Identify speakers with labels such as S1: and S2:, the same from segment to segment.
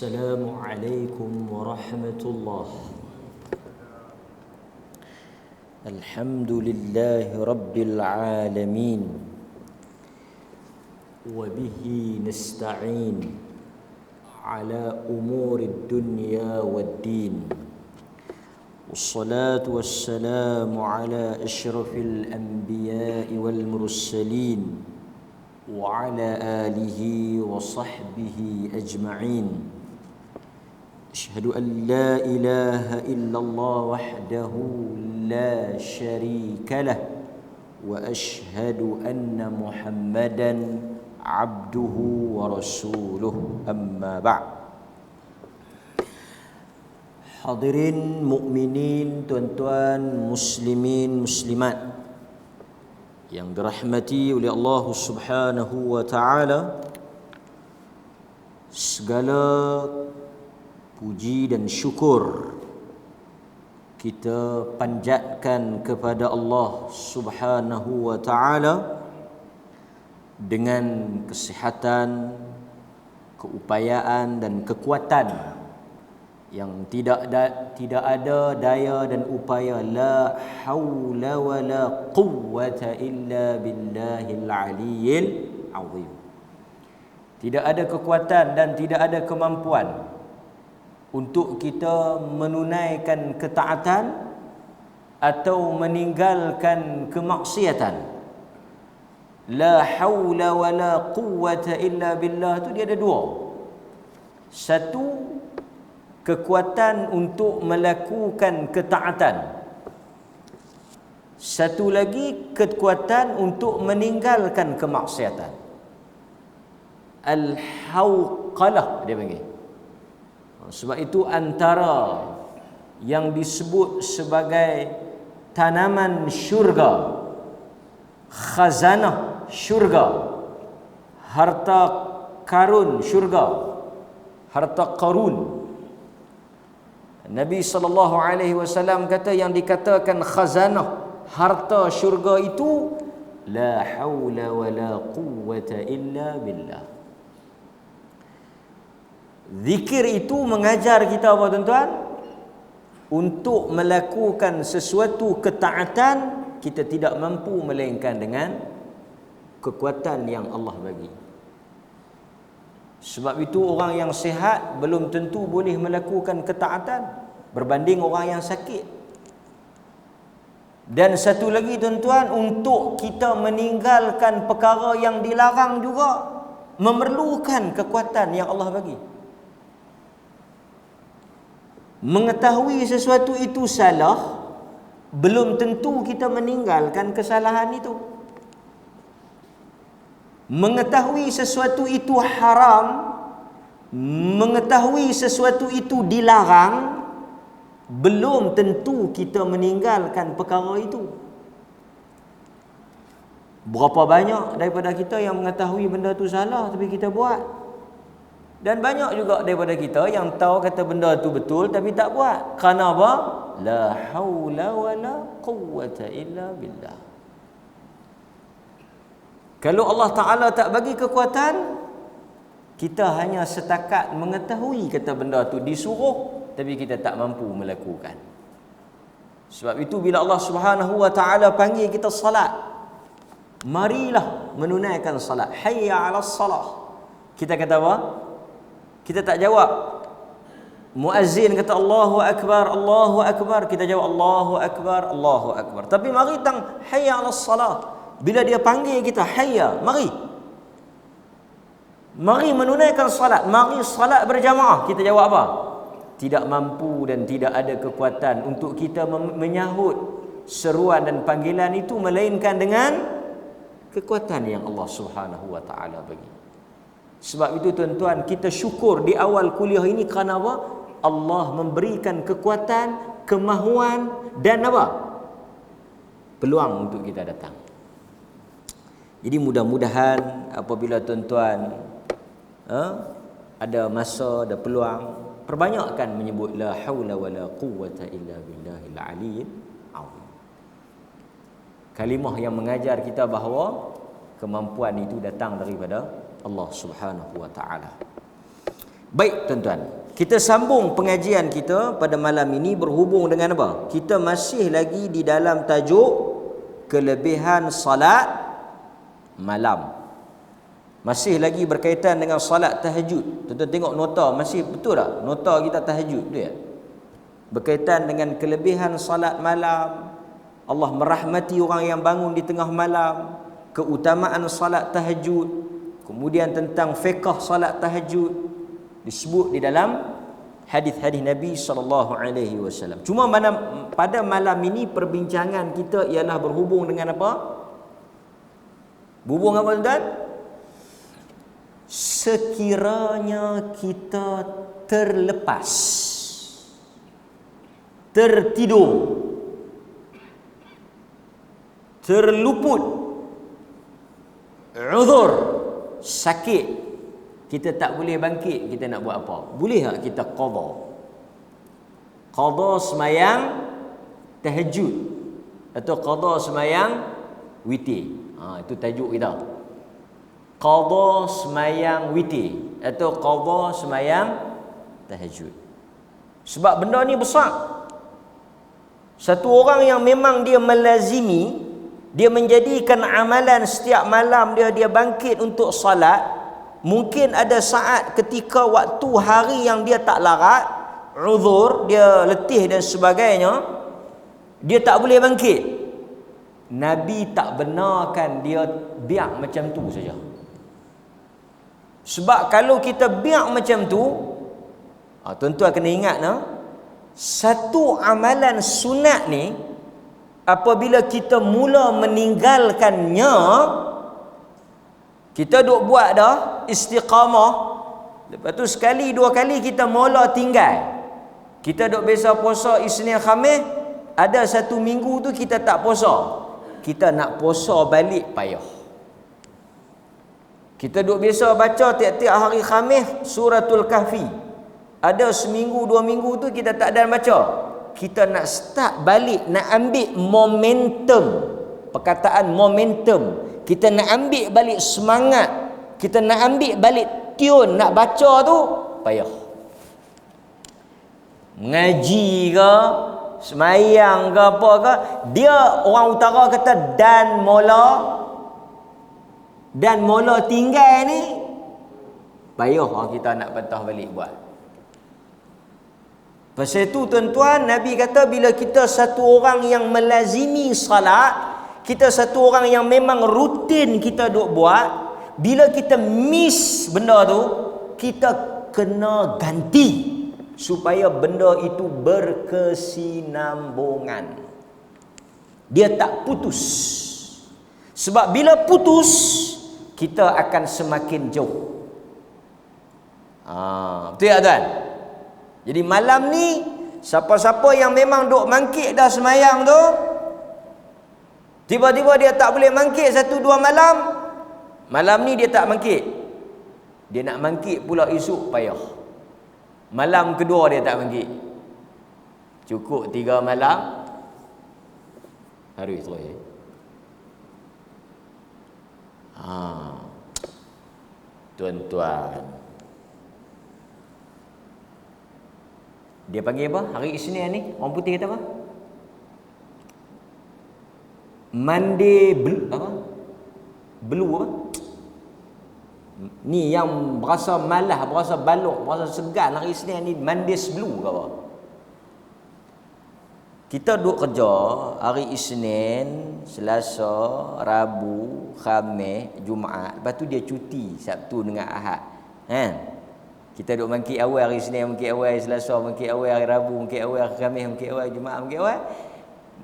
S1: السلام عليكم ورحمة الله. الحمد لله رب العالمين وبه نستعين على أمور الدنيا والدين، والصلاة والسلام على أشرف الأنبياء والمرسلين وعلى آله وصحبه أجمعين. أشهد أن لا إله إلا الله وحده لا شريك له، وأشهد أن محمدا عبده ورسوله. أما بعد. Hadirin mukminin, tuan-tuan, muslimin, muslimat yang dirahmati oleh Allah Subhanahu wa taala, segala puji dan syukur kita panjatkan kepada Allah Subhanahu wa taala dengan kesihatan, keupayaan dan kekuatan yang tidak ada daya dan upaya, la haula wala quwwata illa billahil aliyyil azim. Tidak ada kekuatan dan tidak ada kemampuan untuk kita menunaikan ketaatan atau meninggalkan kemaksiatan. La haula wala quwwata illa billah tu dia ada dua. Satu, kekuatan untuk melakukan ketaatan. Satu lagi, kekuatan untuk meninggalkan kemaksiatan. Al-hawqalah dia panggil. Sebab itu antara yang disebut sebagai tanaman syurga, khazanah syurga, harta karun syurga, harta karun. Nabi SAW kata yang dikatakan khazanah, harta syurga itu, la haula wala quwwata illa billah. Zikir itu mengajar kita apa tuan-tuan? Untuk melakukan sesuatu ketaatan kita tidak mampu melainkan dengan kekuatan yang Allah bagi. Sebab itu orang yang sihat belum tentu boleh melakukan ketaatan berbanding orang yang sakit. Dan satu lagi tuan-tuan, untuk kita meninggalkan perkara yang dilarang juga memerlukan kekuatan yang Allah bagi. Mengetahui sesuatu itu salah, belum tentu kita meninggalkan kesalahan itu. Mengetahui sesuatu itu haram, mengetahui sesuatu itu dilarang, belum tentu kita meninggalkan perkara itu. Berapa banyak daripada kita yang mengetahui benda itu salah tapi kita buat. Dan banyak juga daripada kita yang tahu kata benda itu betul tapi tak buat. Kerana apa? La haula wala quwwata illa billah. Kalau Allah Ta'ala tak bagi kekuatan, kita hanya setakat mengetahui kata benda tu disuruh, tapi kita tak mampu melakukan. Sebab itu bila Allah Subhanahu wa Ta'ala panggil kita salat, marilah menunaikan salat. Hayya 'alas salah. Kita kata apa? Kita tak jawab. Muazzin kata Allahu Akbar, Allahu Akbar, kita jawab Allahu Akbar, Allahu Akbar. Tapi mari tang hayya 'alas salah. Bila dia panggil kita, hayya, mari. Mari menunaikan salat, mari salat berjamaah. Kita jawab apa? Tidak mampu dan tidak ada kekuatan untuk kita menyahut seruan dan panggilan itu melainkan dengan kekuatan yang Allah Subhanahu wa taala bagi. Sebab itu tuan-tuan, kita syukur di awal kuliah ini kerana apa? Allah memberikan kekuatan, kemahuan dan apa? Peluang untuk kita datang. Jadi mudah-mudahan apabila tuan-tuan ada masa, ada peluang, perbanyakkan menyebut la haula wala quwwata illa billahil aliyyil azim. Kalimah yang mengajar kita bahawa kemampuan itu datang daripada Allah Subhanahu wa taala. Baik tuan-tuan, kita sambung pengajian kita pada malam ini berhubung dengan apa? Kita masih lagi di dalam tajuk kelebihan salat malam. Masih lagi berkaitan dengan salat tahajud. Tuan-tuan tengok nota, masih betul tak? Nota kita tahajud tu ya. Berkaitan dengan kelebihan salat malam. Allah merahmati orang yang bangun di tengah malam. Keutamaan salat tahajud. Kemudian tentang fiqh salat tahajud disebut di dalam hadis-hadis Nabi SAW. Cuma pada malam ini perbincangan kita ialah berhubung dengan apa? Berhubung apa tuan? Sekiranya kita terlepas, tertidur, terluput, uzur, sakit, kita tak boleh bangkit, kita nak buat apa? Boleh tak kita qada? Qada semayang tahajud atau qada semayang witir. Itu tajuk kita. Qada semayang witir atau qada semayang tahajud. Sebab benda ni besar. Satu orang yang memang dia melazimi, dia menjadikan amalan setiap malam dia bangkit untuk salat, mungkin ada saat ketika waktu hari yang dia tak larat, uzur, dia letih dan sebagainya, dia tak boleh bangkit. Nabi tak benarkan dia biar macam tu saja. Sebab kalau kita biar macam tu, tuan-tuan kena ingat satu amalan sunat ni, apabila kita mula meninggalkannya, kita duk buat dah istiqamah, lepas tu sekali dua kali kita mula tinggal. Kita duk biasa puasa Isnin Khamis, ada satu minggu tu kita tak puasa, kita nak puasa balik payah. Kita duk biasa baca tiap-tiap hari Khamis suratul Kahfi, ada seminggu dua minggu tu kita tak ada baca, kita nak start balik, nak ambil momentum. Perkataan momentum, kita nak ambil balik semangat, kita nak ambil balik tune nak baca tu, payah. Mengaji ke, semayang ke apa ke, dia orang utara kata dan mola tinggal ni, payah kita nak patah balik buat. Pasal itu tuan-tuan, Nabi kata bila kita satu orang yang melazimi salat, kita satu orang yang memang rutin kita duk buat, bila kita miss benda tu, kita kena ganti supaya benda itu berkesinambungan. Dia tak putus. Sebab bila putus, kita akan semakin jauh. Betul tak tuan? Jadi malam ni, siapa-siapa yang memang duk mangkit dah semayang tu, tiba-tiba dia tak boleh mangkit 1-2 malam, malam ni dia tak mangkit, dia nak mangkit pula esok, payah. Malam kedua dia tak mangkit, cukup 3 malam, hari terus. Tuan-tuan, dia panggil apa? Hari Isnin ni orang putih kata apa? Monday blue apa? Blue apa? Ni yang berasa malah, berasa balok, berasa segan hari Isnin ni, Monday's blue ke apa? Kita duduk kerja hari Isnin, Selasa, Rabu, Khamis, Jumaat, lepas tu dia cuti Sabtu dengan Ahad. Kita duduk mangkit awal hari Isnin, mangkit awal hari Selasa, mangkit awal hari Rabu, mangkit awal hari Khamis, mangkit awal hari Jumaat, mangkit awal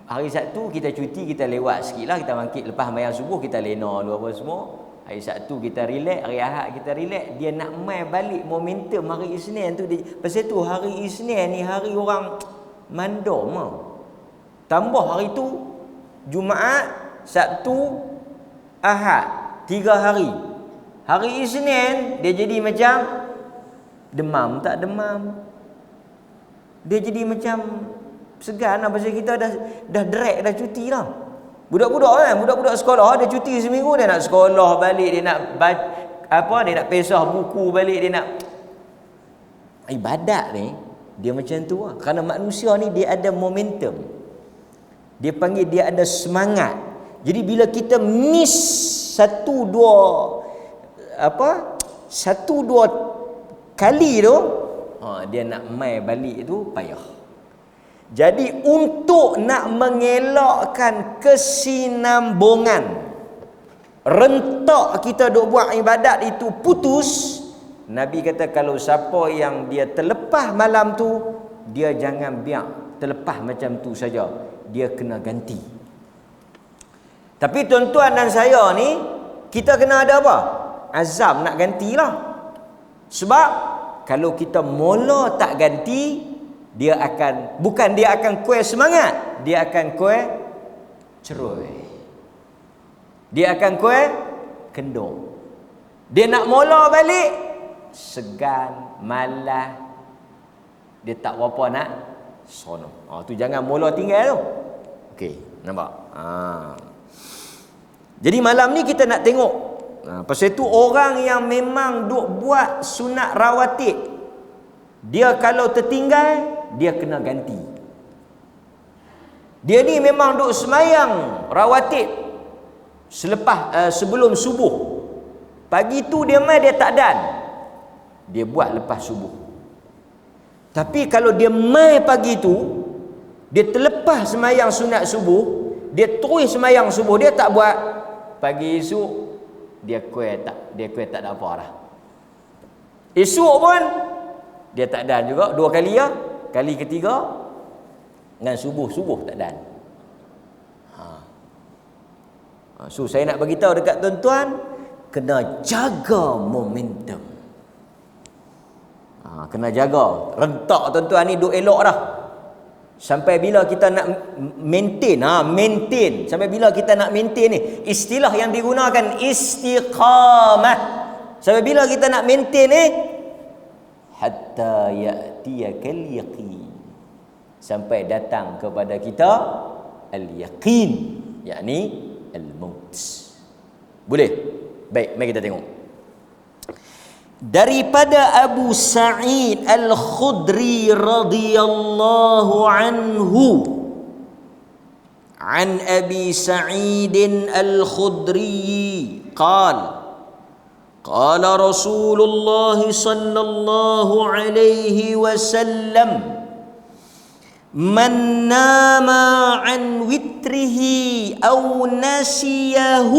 S1: hari Sabtu kita cuti, kita lewat sikit lah, kita mangkit lepas mayang subuh, kita lena dulu apa semua. Hari Sabtu kita relax, hari Ahad kita relax. Dia nak main balik momentum hari Isnin tu. Pasal tu hari Isnin ni hari orang mandom lah. Tambah hari tu Jumaat, Sabtu, Ahad, 3 hari. Hari Isnin dia jadi macam demam tak demam. Dia jadi macam segan lah, pasal kita dah drag, dah cuti lah. Budak-budak kan, budak-budak sekolah dia cuti seminggu, dia nak sekolah balik, dia nak dia nak pesah buku balik, dia nak ibadat ni dia macam tu lah. Kerana manusia ni dia ada momentum. Dia panggil dia ada semangat. Jadi bila kita miss satu dua kali tu, dia nak mai balik tu payah. Jadi untuk nak mengelakkan kesinambungan, rentak kita duk buat ibadat itu putus, Nabi kata kalau siapa yang dia terlepas malam tu, dia jangan biar terlepas macam tu saja, dia kena ganti. Tapi tuan-tuan dan saya ni, kita kena ada apa? Azam nak gantilah. Sebab kalau kita mula tak ganti, dia akan, bukan dia akan kuih semangat, dia akan kuih cerui. Dia akan kuih kendung. Dia nak mula balik, segan, malas, dia tak berapa nak sono. Tu jangan mula tinggal tu. Okey, nampak? Jadi malam ni kita nak tengok. Pasal itu orang yang memang duk buat sunat rawatib, dia kalau tertinggal, dia kena ganti. Dia ni memang duk semayang rawatib sebelum subuh. Pagi tu dia mai dia tak dan, dia buat lepas subuh. Tapi kalau dia mai pagi tu, dia terlepas semayang sunat subuh, dia terus semayang subuh, dia tak buat, pagi esok dia kuih tak ada apa dah. Esok pun dia tak dan juga, 2 kali ya. Kali ketiga dengan subuh tak dan. So saya nak bagi tahu dekat tuan-tuan, kena jaga momentum. Kena jaga. Rentak tuan-tuan ni duk elok dah. Sampai bila kita nak maintain, maintain. Sampai bila kita nak maintain ni, istilah yang digunakan istiqamah. Sampai bila kita nak maintain ni, hatta ya'tiyakal yaqin, sampai datang kepada kita al-yaqin, yakni al-maut. Boleh? Baik, mari kita tengok. Daripada Abu Sa'id Al-Khudri radhiyallahu anhu, an Abi Sa'id Al-Khudri qala قال رسول الله صلى الله عليه وسلم من نام عن وتره أو نسيه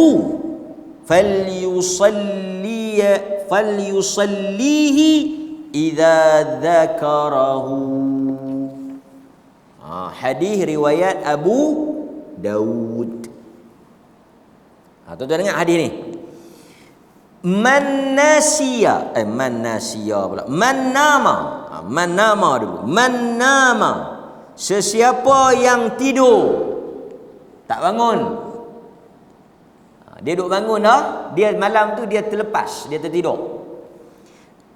S1: فليصليه إذا ذكره. Hadis riwayat Abu Dawud. Tuan-tuan dengar hadis ni. Man nasiya pula. Man nama dulu. Man nama, sesiapa yang tidur tak bangun. Dia duk bangun dah, dia malam tu dia terlepas, dia tertidur.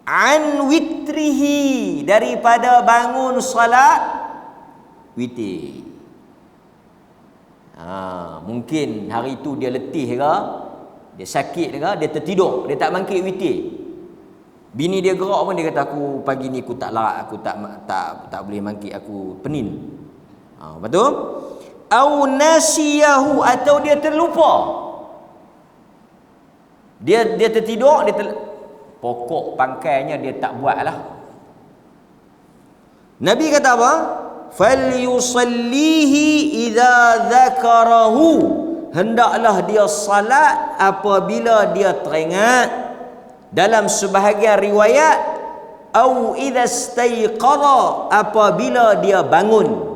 S1: An witrihi, daripada bangun salat witir. Mungkin hari tu dia letih ke, dia sakit ke, dia tertidur, dia tak bangkit witir. Bini dia gerak pun dia kata, aku pagi ni aku tak larat, aku tak boleh bangkit, aku penin. Betul? Au nasiyahu, atau dia terlupa. Dia tertidur, pokok pangkainya dia tak buat lah. Nabi kata apa? Falyusallihi idza dzakarahu, hendaklah dia salat apabila dia teringat. Dalam sebahagian riwayat, au idza istayqadha, apabila dia bangun.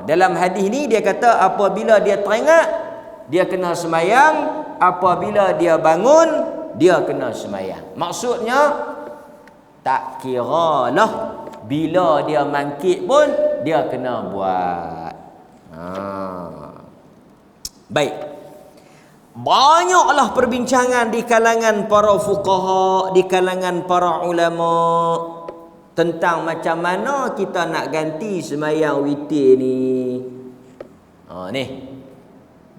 S1: Dalam hadis ni dia kata apabila dia teringat dia kena semayang, apabila dia bangun dia kena semayang. Maksudnya tak kira lah, bila dia mangkit pun dia kena buat. Baik. Banyaklah perbincangan di kalangan para fuqaha, di kalangan para ulama tentang macam mana kita nak ganti semayang witir ni. Ni.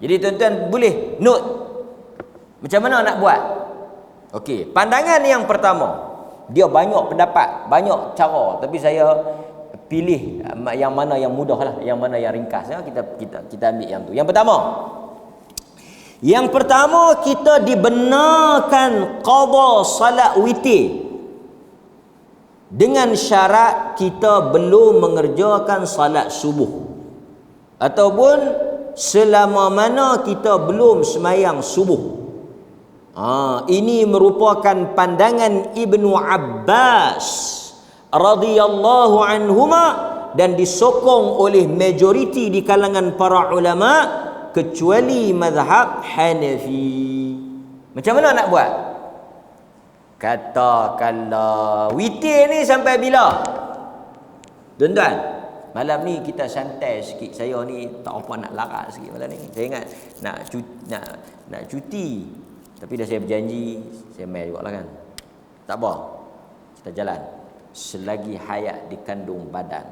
S1: Jadi tuan-tuan boleh note macam mana nak buat. Okey, pandangan yang pertama, Dia banyak pendapat, banyak cara, tapi saya pilih yang mana yang mudah lah, yang mana yang ringkas ya. Kita ambil yang tu. Yang pertama kita dibenarkan qada salat witir dengan syarat kita belum mengerjakan salat subuh, ataupun selama mana kita belum semayang subuh. Ini merupakan pandangan Ibnu Abbas radhiyallahu anhuma dan disokong oleh majoriti di kalangan para ulama, kecuali mazhab Hanafi. Macam mana nak buat? Katakanlah witir ni sampai bila? Tuan-tuan, malam ni kita santai sikit. Saya ni tak apa nak larat sikit malam ni. Saya ingat nak cuti, tapi dah saya berjanji saya mai jugalah kan. Tak apa, kita jalan selagi hayat dikandung badan.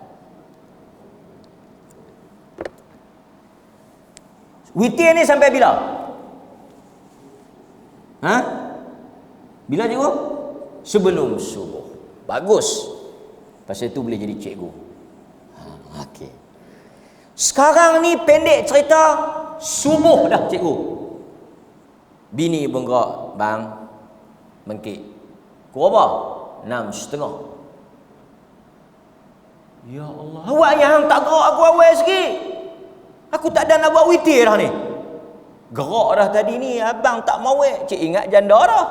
S1: Witir ni sampai bila? Bila cikgu? Sebelum subuh. Bagus. Pasal tu boleh jadi cikgu. Okey. Sekarang ni pendek cerita, subuh dah cikgu. Bini pun gerak, bang, mengkik. Kau apa? 6:30. Ya Allah, awak yang tak gerak aku awal sikit. Aku tak ada nak buat witir dah ni. Gerak dah tadi ni, abang tak mau cik ingat janda dah.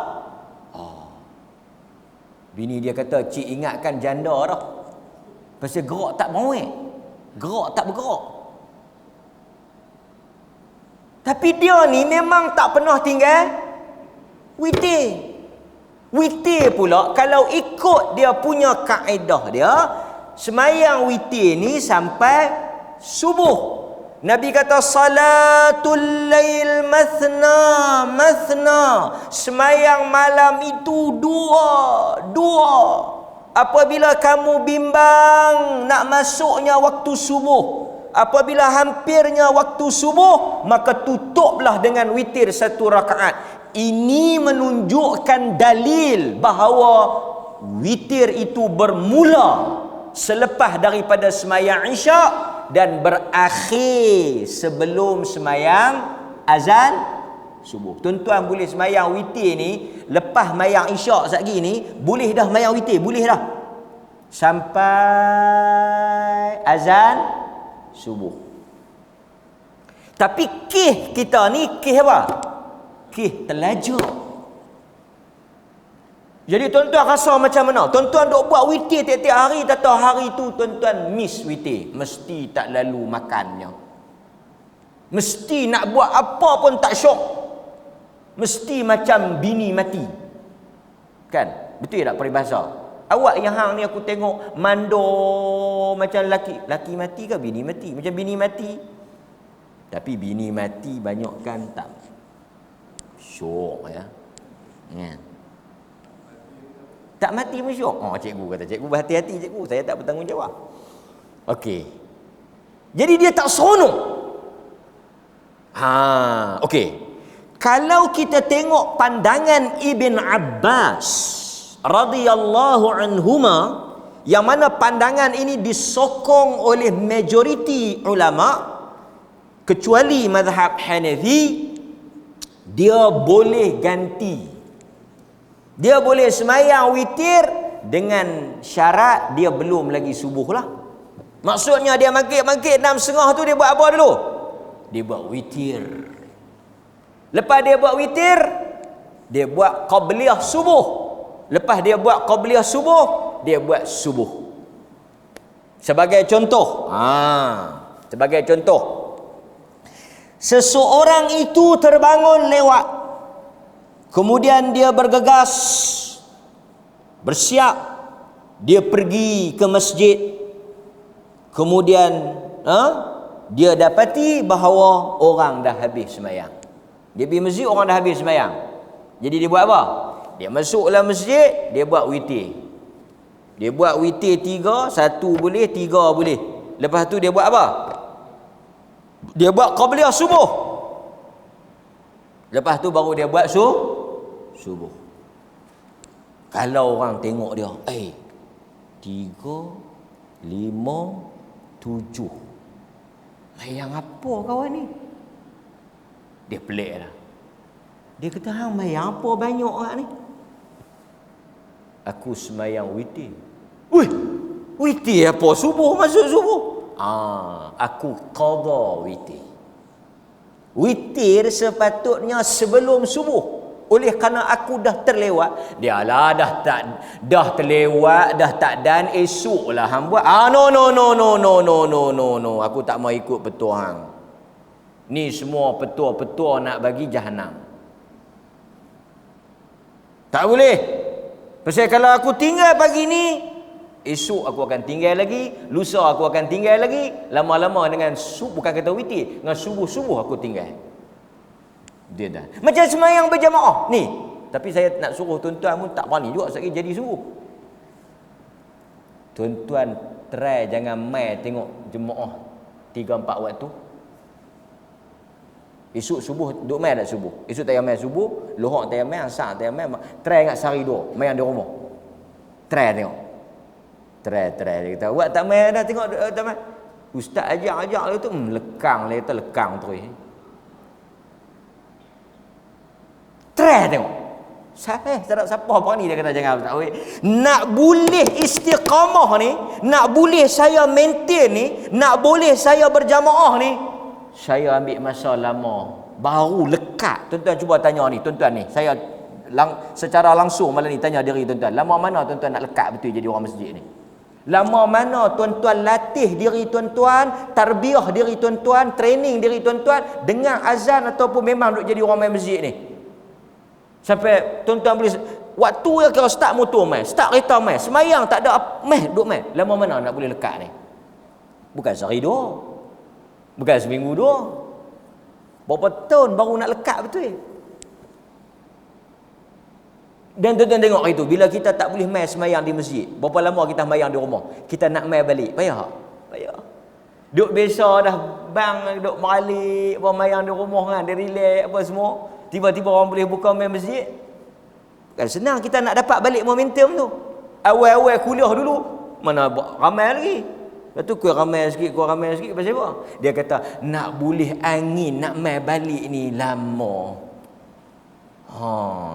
S1: Bini dia kata, cik ingatkan janda dah. Pasal gerak tak mau, gerak tak bergerak. Tapi dia ni memang tak pernah tinggal witir. Witir pula, kalau ikut dia punya kaedah dia, semayang witir ni sampai subuh. Nabi kata salatul lail mathna. Semayang malam itu dua. Apabila kamu bimbang nak masuknya waktu subuh, apabila hampirnya waktu subuh, maka tutuplah dengan witir 1 rakaat. Ini menunjukkan dalil bahawa witir itu bermula selepas daripada semayang Isyak dan berakhir sebelum semayang azan subuh. Tuan-tuan boleh semayang witir ni lepas mayang Isyak sekejap ni, boleh dah mayang witir, boleh dah sampai azan subuh. Tapi kih kita ni kih apa? Kih terlajak. Jadi tuan-tuan rasa macam mana? Tuan-tuan duk buat witir tiap-tiap hari, tahu hari tu tuan-tuan miss witir. Mesti tak lalu makannya. Mesti nak buat apa pun tak syok. Mesti macam bini mati. Kan? Betul tak peribahasa? Awak yang hang ni aku tengok mando macam laki. Laki mati ke bini mati? Macam bini mati. Tapi bini mati banyak kan tak syok ya. Kan? Tak mati pun syok. Cikgu kata, cikgu berhati-hati cikgu, saya tak bertanggungjawab. Okey. Jadi dia tak seronok. Okey. Kalau kita tengok pandangan Ibn Abbas radhiyallahu anhuma, yang mana pandangan ini disokong oleh majoriti ulama kecuali mazhab Hanafi, dia boleh ganti. Dia boleh semayang witir dengan syarat dia belum lagi subuh lah. Maksudnya dia mangkit 6:30 tu dia buat apa dulu? Dia buat witir. Lepas dia buat witir, dia buat qabliyah subuh. Lepas dia buat qabliyah subuh, dia buat subuh. Sebagai contoh, sebagai contoh, seseorang itu terbangun lewat, kemudian dia bergegas, bersiap, dia pergi ke masjid. Kemudian dia dapati bahawa orang dah habis sembahyang. Dia pergi masjid, orang dah habis sembahyang. Jadi dia buat apa? Dia masuklah masjid, dia buat witir. Dia buat witir 3, 1 boleh, 3 boleh. Lepas tu dia buat apa? Dia buat qabliyah subuh. Lepas tu baru dia buat subuh. Kalau orang tengok dia, 3, 5, 7. Mayang apa kawan ni? Dia pelik lah. Dia kata, hang mayang apa banyak orang ni? Aku semayang witir. Wih, witir apa? Subuh, masuk subuh. Aku qada witir. Witir sepatutnya sebelum subuh. Oleh kerana aku dah terlewat, dialah dah terlewat, dah tak dan esoklah hang buat. No. Aku tak mau ikut petua hang. Ni semua petua-petua nak bagi jahanam. Tak boleh. Pasal kalau aku tinggal pagi ni, esok aku akan tinggal lagi, lusa aku akan tinggal lagi, lama-lama dengan bukan kata witir, dengan subuh-subuh aku tinggal. Dia dah macam semayang berjamaah ni, tapi saya nak suruh tuan-tuan pun tak berani juga sekali jadi suruh. Tuan-tuan try jangan mai tengok jemaah 3-4 waktu. Esok subuh duk mai tak subuh, esok tak payah mai subuh, lohak tak payah mai, asar tak payah mai, try ingat sehari 2 mayang di rumah. Try tengok, try dia kata buat tak mai dah, tengok tak mai. Ustaz ajak tu lekang lah, kata lekang terus. Try tengok. Saya siapa berani dia kata jangan tak boleh. Nak boleh istiqamah ni, nak boleh saya maintain ni, nak boleh saya berjamaah ni, saya ambil masa lama, baru lekat. Tuan-tuan cuba tanya ni, tuan-tuan ni, saya secara langsung malam ni tanya diri tuan-tuan, lama mana tuan-tuan nak lekat betul jadi orang masjid ni? Lama mana tuan-tuan latih diri tuan-tuan, tarbiyah diri tuan-tuan, training diri tuan-tuan dengan azan ataupun memang duk jadi orang main masjid ni? Sampai tuan-tuan boleh waktu ya kalau start motor mai, start kereta mai, semayang tak ada mai, duk mai. Lama mana nak boleh lekat ni? Bukan sehari 2. Bukan seminggu 2. Berapa tahun baru nak lekat betul? Dan tuan-tuan tengok itu, bila kita tak boleh mai semayang di masjid, berapa lama kita semayang di rumah? Kita nak mai balik, payah tak? Payah. Duk biasa dah bang, duk balik, semayang di rumah kan, dia relax apa semua. Tiba-tiba orang boleh buka main masjid. Kan senang kita nak dapat balik momentum tu. Awal-awal kuliah dulu, mana ramai lagi. Lepas tu kurang ramai sikit, pasal apa? Dia kata, nak boleh angin, nak main balik ni lama.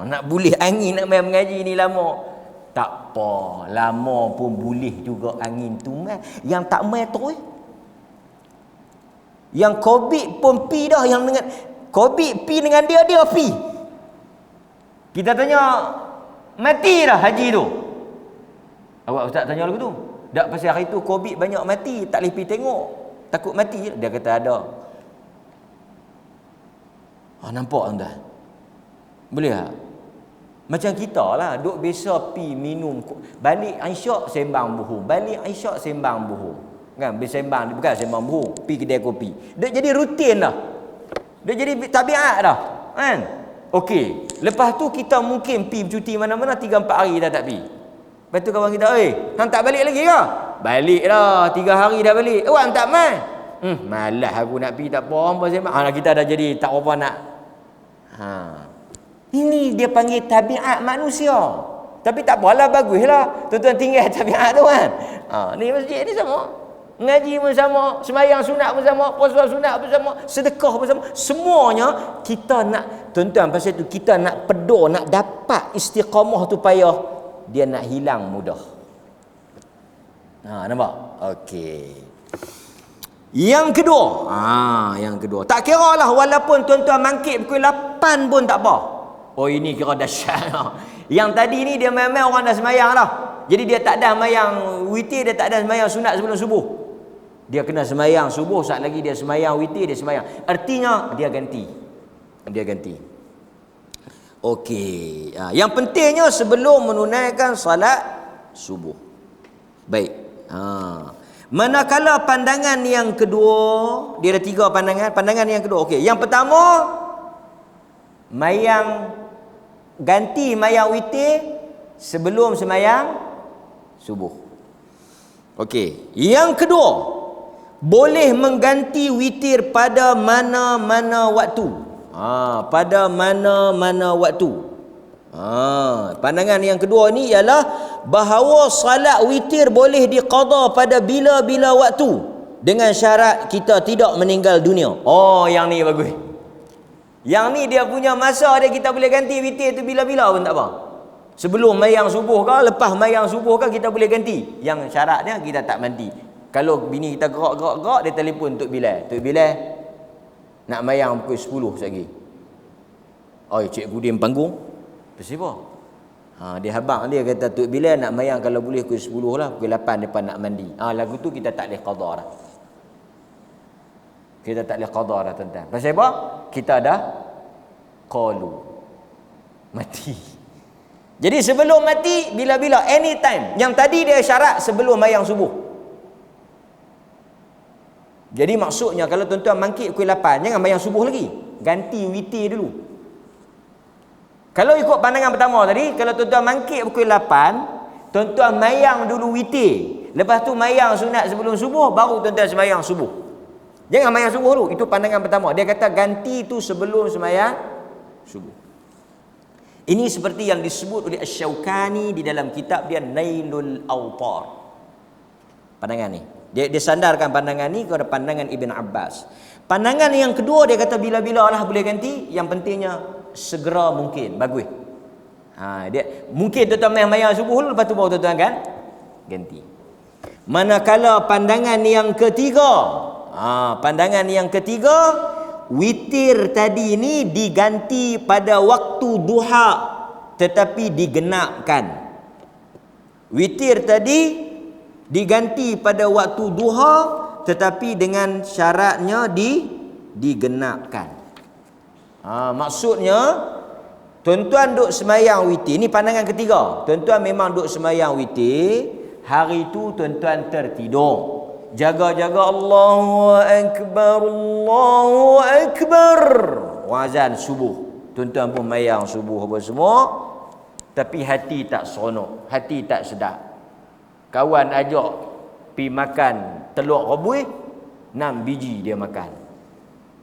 S1: Nak boleh angin, nak main mengaji ni lama. Tak apa, lama pun boleh juga angin tu main. Yang tak main terus. Yang COVID pun pi dah, yang dengan COVID pi dengan dia pi. Kita tanya, mati dah haji tu? Awak ustaz tanya lagu tu? Tak, pasal hari tu COVID banyak mati, tak boleh pergi tengok, takut mati. Dia kata ada. Nampak tuan-tuan? Boleh tak? Macam kita lah, duk biasa pi minum, balik Aisyah sembang buhu, balik Aisyah sembang buhu. Kan, bersembang, bukan sembang buhu, pi kedai kopi. Dia jadi rutin dah. Dia jadi tabiat dah, kan? Okey, lepas tu kita mungkin pi bercuti mana-mana 3-4 hari dah tak pi. Lepas tu kawan kita, hang tak balik lagi ke? Balik dah, 3 hari dah balik. Awak tak mai? Malas aku nak pi, tak apa, apa sembang. Kita dah jadi tak apa nak. Ini dia panggil tabiat manusia. Tapi tak apalah, baguslah. Tuan-tuan tinggal tabiat tu kan. Ni masjid ni sama. Ngaji pun sama, semayang sunat pun sama, puasa sunat pun sama, sedekah pun sama. Semuanya kita nak, tuan-tuan, pasal tu kita nak pedur, nak dapat istiqamah tu payah. Dia nak hilang mudah. Nampak? Okey. Yang kedua. Tak kira lah walaupun tuan-tuan mangkit pukul 8 pun tak apa. Ini kira dahsyat. Yang tadi ni dia main-main orang dah semayang dah. Jadi dia tak ada semayang witir, dia tak ada semayang sunat sebelum subuh. Dia kena semayang subuh, saat lagi dia semayang witir, dia semayang. Artinya dia ganti. Okey. Yang pentingnya sebelum menunaikan salat subuh. Baik. Manakala pandangan yang kedua, dia ada 3 pandangan. Pandangan yang kedua, okey. Yang pertama, ganti mayang witir sebelum semayang subuh. Okey. Yang kedua, boleh mengganti witir pada mana-mana waktu. Pada mana-mana waktu. Pandangan yang kedua ni ialah bahawa salat witir boleh diqada pada bila-bila waktu dengan syarat kita tidak meninggal dunia. Yang ni bagus. Yang ni dia punya masa dia, kita boleh ganti witir tu bila-bila pun tak apa. Sebelum mayang subuh ke, lepas mayang subuh ke, kita boleh ganti. Yang syaratnya kita tak mandi. Kalau bini kita gerak-gerak, dia telefon Tok Bilal. Tok Bilal, nak mayang pukul 10 sekejap lagi. Cikgu dia panggung. Pasal apa? Dia habang dia kata, Tok Bilal nak mayang kalau boleh pukul 10 lah, pukul 8 depan nak mandi. Lagu tu kita tak boleh qada dah. Kita tak boleh qada dah, tuan-tuan. Pasal apa? Kita dah qalu. Mati. Jadi sebelum mati, bila-bila, anytime. Yang tadi dia syarat sebelum mayang subuh. Jadi maksudnya kalau tuan-tuan mangkit pukul 8, jangan mayang subuh lagi. Ganti witir dulu. Kalau ikut pandangan pertama tadi, kalau tuan-tuan mangkit pukul 8, tuan-tuan mayang dulu witir. Lepas tu mayang sunat sebelum subuh, baru tuan-tuan semayang subuh. Jangan mayang subuh dulu. Itu pandangan pertama. Dia kata ganti tu sebelum semayang subuh. Ini seperti yang disebut oleh Asy-Syaukani di dalam kitab dia Nailul Awtar. Pandangan ni. Dia sandarkan pandangan ni kepada pandangan Ibn Abbas. Pandangan yang kedua dia kata bila-bila lah boleh ganti. Yang pentingnya segera mungkin. Bagus. Dia mungkin tuan-tuan mayang subuh dulu, lepas tu baru tuan-tuan kan ganti. Manakala pandangan yang ketiga, pandangan yang ketiga, witir tadi ni diganti pada waktu duha tetapi digenapkan. Witir tadi diganti pada waktu duha tetapi dengan syaratnya digenapkan. Maksudnya tuan-tuan duk semayang witir, ni pandangan ketiga. Tuan-tuan memang duk semayang witir, hari tu tuan-tuan tertidur. Jaga-jaga Allahu Akbar, Allahu Akbar. Wazan subuh. Tuan-tuan pun mayang subuh apa semua. Tapi hati tak seronok, hati tak sedap. Kawan ajak pergi makan telur rebus, 6 biji dia makan.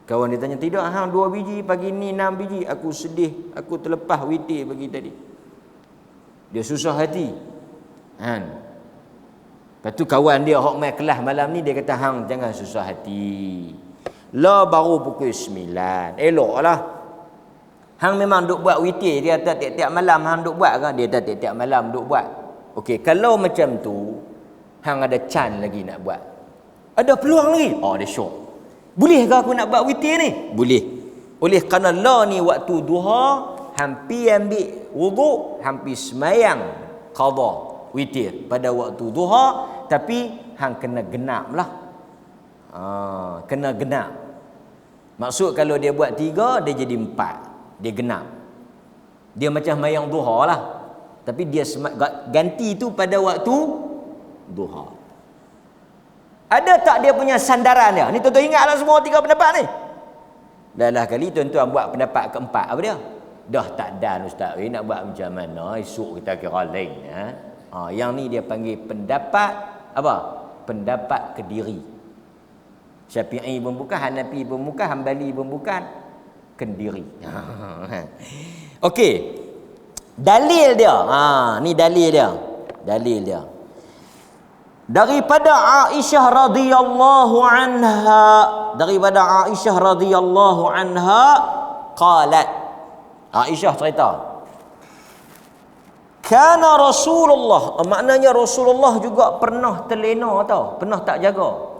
S1: Kawan dia tanya, tidak hang 2 biji, pagi ni 6 biji. Aku sedih, aku terlepas witir pagi tadi. Dia susah hati. Lepas tu kawan dia hok mai kelas malam ni, dia kata hang jangan susah hati. Lah baru pukul 9. Eloklah. Hang memang duk buat witir, dia kata tiap-tiap malam hang duk buat kan? Dia kata tiap-tiap malam duk buat. Okey, kalau macam tu hang ada chance lagi nak buat. Ada peluang lagi. Dia syok. Boleh ke aku nak buat witir ni? Boleh. Oleh kerana lah ni waktu duha, hampir ambil wuduk, hampir semayang qada witir pada waktu duha, tapi hang kena genap lah. Kena genap. Maksud kalau dia buat 3, dia jadi 4. Dia genap. Dia macam mayang duha lah. Tapi dia ganti tu pada waktu duha. Ada tak dia punya sandaran dia? Ni tuan-tuan ingatlah semua 3 pendapat ni. Dah kali tuan-tuan buat pendapat keempat, apa dia? Dah tak dan ustaz. Nak buat macam mana? Esok kita kira lain. Yang ni dia panggil pendapat apa? Pendapat kediri. Syafi'i pun bukan, Hanafi pun bukan, Hambali pun bukan, kendiri. Okey. Dalil dia. Ni dalil dia. Dalil dia. Daripada Aisyah radhiyallahu anha, daripada Aisyah radhiyallahu anha qalat. Aisyah cerita, kana Rasulullah, maknanya Rasulullah juga pernah terlena tau, pernah tak jaga.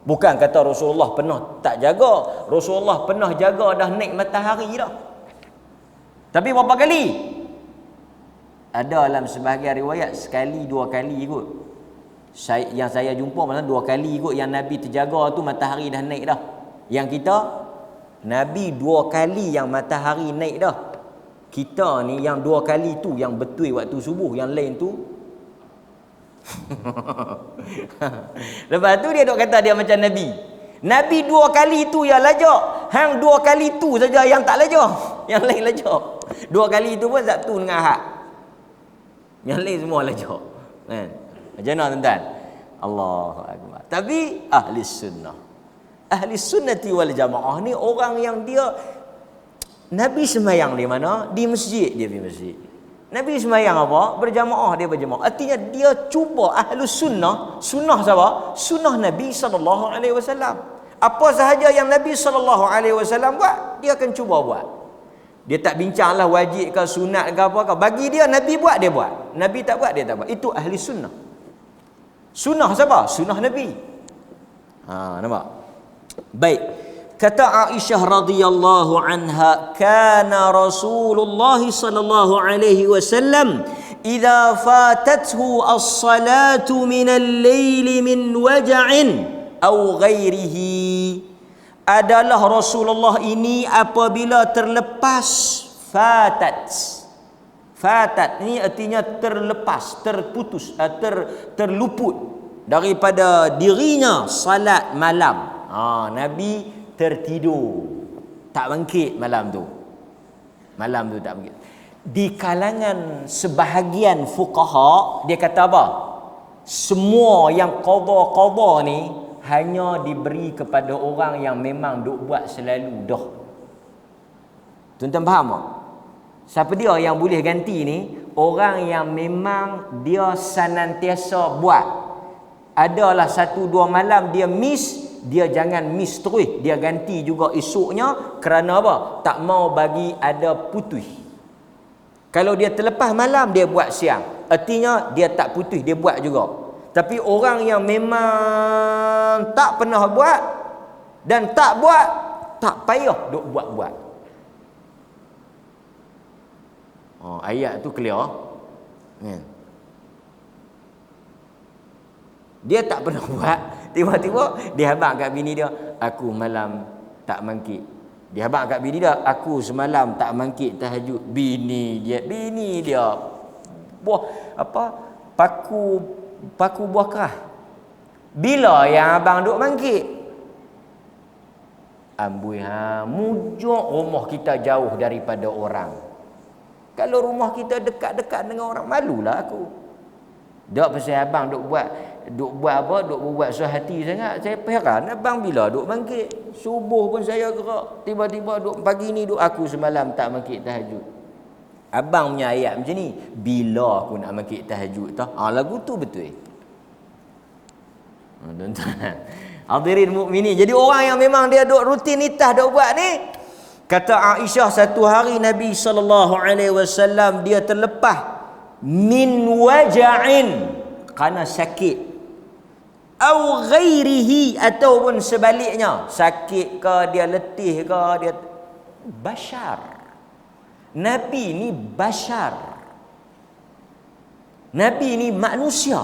S1: Bukan kata Rasulullah pernah tak jaga, Rasulullah pernah jaga dah naik matahari dah. Tapi berapa kali? Ada dalam sebahagian riwayat sekali 2 kali kot. Yang saya jumpa maksudnya 2 kali kot yang Nabi terjaga tu matahari dah naik dah. Yang kita Nabi 2 kali yang matahari naik dah. Kita ni yang 2 kali tu yang betul waktu subuh, yang lain tu lepas tu dia duk kata dia macam Nabi. Nabi 2 kali tu yang lajak, hang 2 kali tu saja yang tak lajak, yang lain lajak. 2 kali tu pun Sabtu dengan Ahad, yang lain semua lajak kan. Macam mana tuan-tuan? Allahu Akbar. Tapi ahli sunnah, ahli sunnati wal jamaah ni orang yang dia Nabi semayang di mana? Di masjid, dia pergi masjid. Nabi sembahyang apa? Berjamaah, dia berjamaah. Artinya dia cuba ahlus sunnah. Sunnah siapa? Sunnah Nabi SAW. Apa sahaja yang Nabi SAW buat, dia akan cuba buat. Dia tak bincanglah wajib ke sunat ke apa ke. Bagi dia Nabi buat, dia buat. Nabi tak buat, dia tak buat. Itu ahli sunnah. Sunnah siapa? Sunnah Nabi. Nampak? Baik. Kata Aisyah radhiyallahu anha, kana Rasulullah sallallahu alaihi wasallam idza fatathu as-salatu min al-lail min waja'in aw ghairihi. Adalah Rasulullah ini apabila terlepas fatat ini artinya terlepas, terputus, terluput daripada dirinya salat malam. Nabi tertidur, tak bangkit malam tu tak bangkit. Di kalangan sebahagian fuqaha, dia kata apa? Semua yang qada ni hanya diberi kepada orang yang memang duk buat selalu dah. Tuan-tuan faham tak? Siapa dia yang boleh ganti ni? Orang yang memang dia senantiasa buat. Adalah 1-2 malam dia miss, dia jangan miss terus. Dia ganti juga esoknya. Kerana apa? Tak mau bagi ada putus. Kalau dia terlepas malam, dia buat siang. Artinya dia tak putus, dia buat juga. Tapi orang yang memang tak pernah buat dan tak buat, tak payah duk buat-buat. Ayat tu clear. Dia tak pernah buat, tiba-tiba dia habaq kat bini dia, aku malam tak mangkit. Dia habaq kat bini dia, aku semalam tak mangkit tahajud. Bini dia buah apa? Paku buah kerah. Bila yang abang duk mangkit? Amboi mujur rumah kita jauh daripada orang. Kalau rumah kita dekat-dekat dengan orang, malulah aku. Dak pasal abang duk buat sehati sangat. Saya heran abang bila duk mangkit. Subuh pun saya gerak, tiba-tiba duk pagi ni duk aku semalam tak mangkit tahajud. Abang punya ayat macam ni, bila aku nak mangkit tahajud tah? Lagu tu betul. Tuan-tuan hadirin mukminin, jadi orang yang memang dia duk rutinitas duk buat ni, kata Aisyah, satu hari Nabi SAW dia terlepas min waja'in, kerana sakit, au ghairihi, ataupun sebaliknya, sakit ke, dia letih ke, dia bashar. Nabi ni bashar. Nabi ni manusia.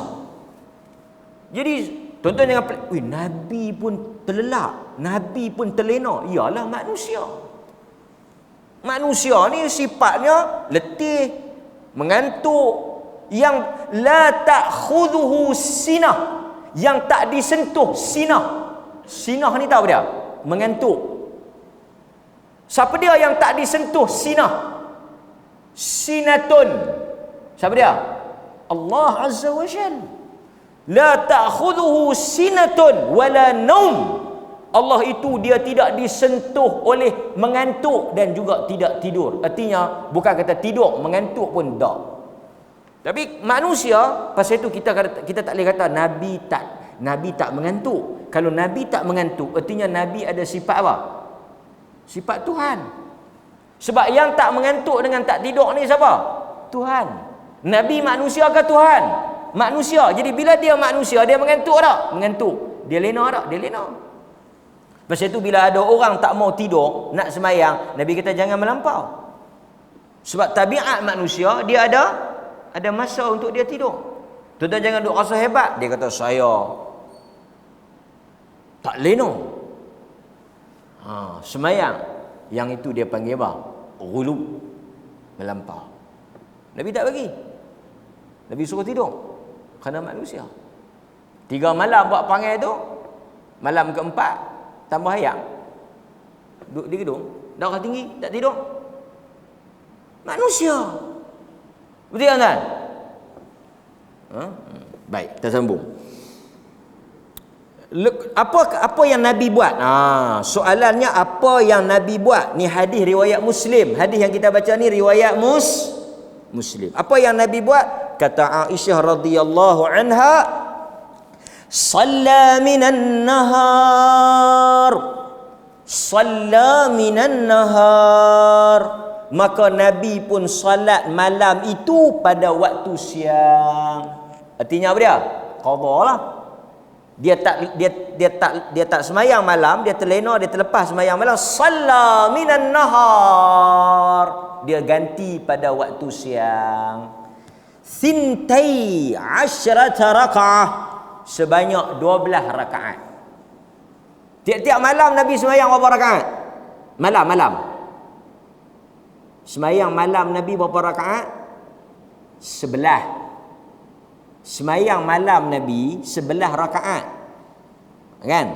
S1: Jadi tuan-tuan jangan Nabi pun terlelap, Nabi pun terlena. Iyalah manusia. Manusia ni sifatnya letih, mengantuk, yang la ta'khudhuhu sinah, yang tak disentuh sinah. Sinah ni tahu dia? Mengantuk. Siapa dia yang tak disentuh sinah? Sinatun. Siapa dia? Allah Azza wa Jalla. La ta'khudhuhu sinatun wala naum. Allah itu dia tidak disentuh oleh mengantuk dan juga tidak tidur. Artinya bukan kata tidur, mengantuk pun tak. Tapi manusia, pasal itu kita tak boleh kata Nabi tak mengantuk. Kalau Nabi tak mengantuk, artinya Nabi ada sifat apa? Sifat Tuhan. Sebab yang tak mengantuk dengan tak tidur ni siapa? Tuhan. Nabi manusia ke Tuhan? Manusia. Jadi bila dia manusia, dia mengantuk tak? Mengantuk. Dia lena tak? Dia lena. Pasal itu bila ada orang tak mau tidur, nak sembahyang, Nabi kata jangan melampau. Sebab tabiat manusia, dia ada masa untuk dia tidur. Tuan-tuan jangan duk rasa hebat. Dia kata saya tak lena. Sembahyang. Yang itu dia panggil apa? Ghulub. Melampau. Nabi tak bagi. Nabi suruh tidur. Kerana manusia. 3 malam buat panggil tu. Malam keempat tambah hayat. Duduk di gedung, darah tinggi, tak tidur. Manusia. Betul kan? Baik, kita sambung. Apa yang Nabi buat? Soalannya apa yang Nabi buat? Ni hadis riwayat Muslim. Hadis yang kita baca ni riwayat Muslim. Apa yang Nabi buat? Kata Aisyah radhiyallahu anha, "Shalla minan nahar." Shalla minan nahar. Maka Nabi pun salat malam itu pada waktu siang. Artinya apa dia? Qadha lah. Dia tak semayang malam, dia terlena, dia terlepas semayang malam. Shalla minan nahar. Dia ganti pada waktu siang. Thintai asyrata raka'ah. Sebanyak 12 rakaat. Tiap-tiap malam Nabi semayang berapa rakaat? Malam. Semayang malam Nabi berapa rakaat? 11. Semayang malam Nabi 11 rakaat. Kan?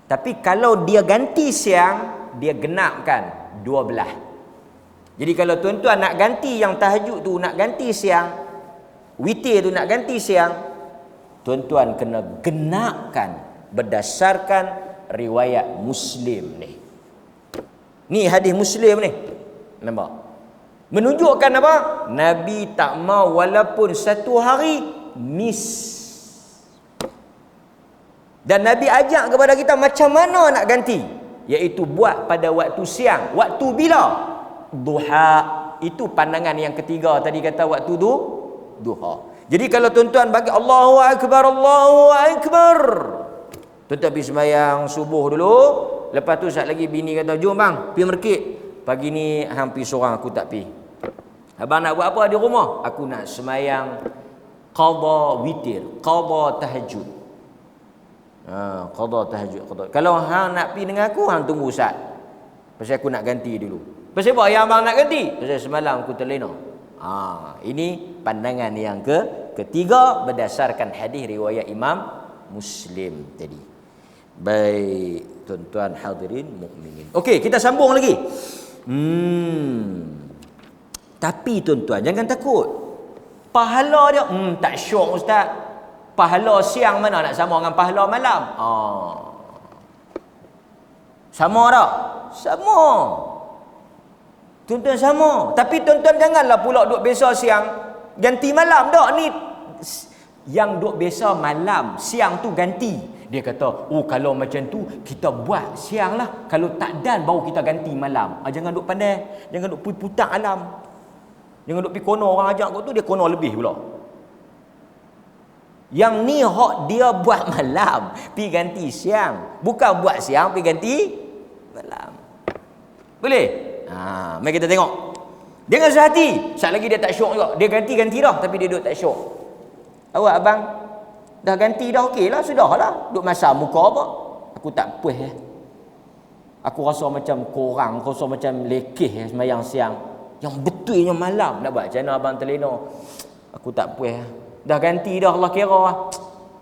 S1: Tapi kalau dia ganti siang, dia genapkan 12. Jadi kalau tuan-tuan nak ganti yang tahajud tu, nak ganti siang, witir tu nak ganti siang, tuan-tuan kena genapkan berdasarkan riwayat Muslim ni. Ni hadis Muslim ni. Nampak? Menunjukkan apa? Nabi tak mau walaupun satu hari miss. Dan Nabi ajak kepada kita macam mana nak ganti, iaitu buat pada waktu siang. Waktu bila? Duha. Itu pandangan yang ketiga tadi, kata waktu duha. Jadi kalau tuan-tuan bagi Allahu Akbar, tuan-tuan pergi sembahyang subuh dulu. Lepas tu saat lagi bini kata, "Jom bang, pergi market. Pagi ni hampir seorang, aku tak pergi. Abang nak buat apa di rumah? Aku nak sembahyang qadha witir, qadha tahajud." Qadha tahajud. Kalau hang nak pergi dengan aku, hang tunggu Ustaz. Pasal aku nak ganti dulu. Pasal apa yang abang nak ganti? Pasal semalam aku terlena. Ini pandangan yang ketiga berdasarkan hadis riwayat Imam Muslim tadi. Baik, tuan-tuan hadirin mukminin. Okey, kita sambung lagi. Tapi tuan-tuan jangan takut. Pahala dia tak syok Ustaz. Pahala siang mana nak sama dengan pahala malam? Sama tak? Sama. Tuan-tuan sama. Tapi tuan-tuan janganlah pula duk biasa siang ganti malam dak. Ni yang duk biasa malam, siang tu ganti. Dia kata, kalau macam tu kita buat siang lah. Kalau tak dan baru kita ganti malam. Jangan duk pandai. Jangan duk pergi putang alam. Jangan duk pergi kono orang ajak kau tu, dia kono lebih pula. Yang ni hak dia buat malam, pergi ganti siang. Bukan buat siang, pergi ganti malam. Boleh? Mari kita tengok. Jangan sehati. Sekali lagi dia tak syok juga. Dia ganti-ganti dah, tapi dia duduk tak syok. Awak abang, dah ganti dah, okey lah, sudah lah. Duk masam muka apa? Aku tak puas Aku rasa macam korang, rasa macam lekeh semayang siang. Yang betulnya malam. Nak buat macam mana abang terlena? Aku tak puas Dah ganti dah, Allah kira lah.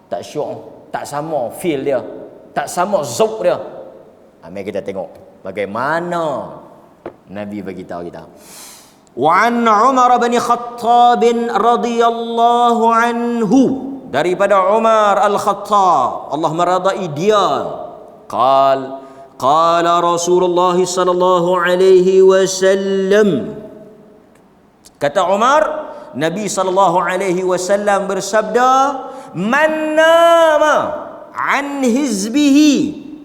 S1: Tak syok. Tak sama feel dia. Tak sama zauk dia. Mari kita tengok bagaimana Nabi bagi tahu kita. Wa an Umar bin Khattab radhiyallahu anhu, daripada Umar Al-Khattab, Allah meridai dia, qala Rasulullah sallallahu alaihi wasallam, kata Umar, Nabi sallallahu alaihi wasallam bersabda, "Man nama an hizbihi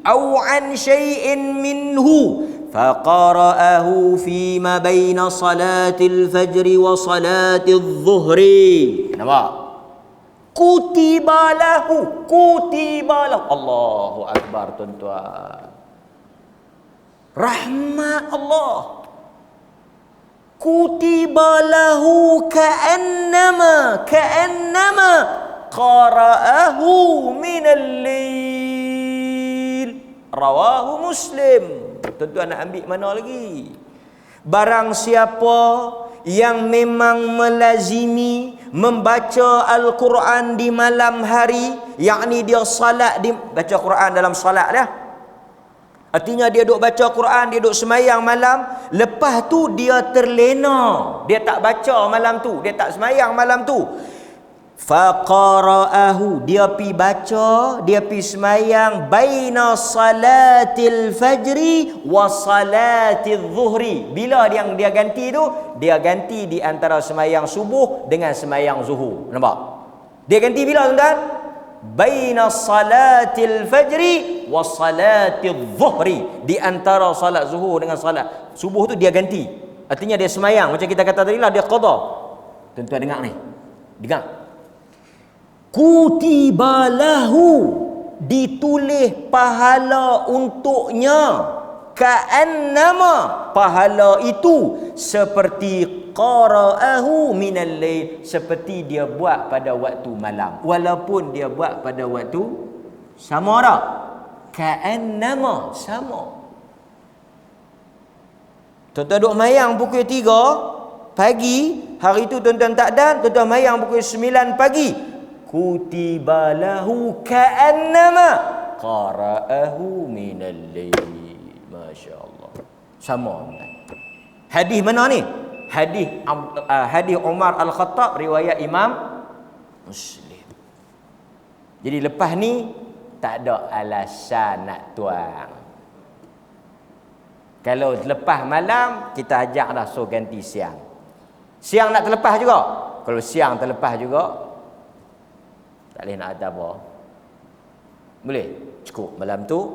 S1: aw an syai'in minhu faqara'ahu fima baina salatil fajri wa salatil zuhri." Nampak? Kutiba lahu. Allahu akbar tuan-tuan. Rahmat Allah. Kutiba lahu ka'annama qara'ahu minal lail. Rawahu Muslim. Tuan-tuan nak ambil mana lagi? Barang siapa yang memang melazimi membaca Al-Quran di malam hari, yakni dia salat, baca Quran dalam salat dia. Artinya dia duk baca Quran, dia duk semayang malam, lepas tu dia terlena, dia tak baca malam tu, dia tak semayang malam tu. Faqara'ahu, dia pi baca, dia pi semayang baina salatil fajri wa salatil zuhri. Bila dia ganti tu, dia ganti di antara semayang subuh dengan semayang zuhur. Nampak? Dia ganti bila, tuan-tuan? Baina salatil fajri wa salatil zuhri. Di antara salat zuhur dengan salat subuh tu dia ganti. Artinya dia semayang, macam kita kata tadi lah, dia qada. Tuan-tuan dengar ni. Dengar. Kutibalahu, ditulis pahala untuknya, ka'annama, pahala itu seperti qara'ahu minal lail, seperti dia buat pada waktu malam, walaupun dia buat pada waktu sama tak? Ka'annama, sama. Tuan-tuan duk mayang pukul 3 pagi, hari tu tuan-tuan tak ada, tuan-tuan mayang pukul 9 pagi, kutibalahu ka'annama qara'ahu minal lail. Masya-Allah. Sama. Hadis mana ni? Hadis Umar Al-Khattab riwayat Imam Muslim. Jadi lepas ni tak ada alasan nak tuang. Kalau lepas malam kita ajaklah so ganti siang. Siang nak terlepas juga. Kalau siang terlepas juga tak boleh nak ada apa. Boleh? Cukup malam tu,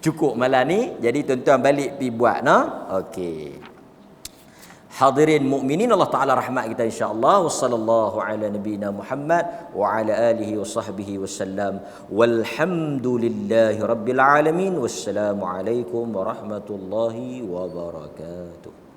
S1: Cukup malam ni, jadi tuan-tuan balik pi buat, nah. Okey. Hadirin mukminin Allah Taala rahmat kita insya-Allah. Wassallallahu ala nabiyyina Muhammad wa ala alihi wa sahbihi wasallam. Walhamdulillahi rabbil alamin. Wassalamu alaikum warahmatullahi wabarakatuh.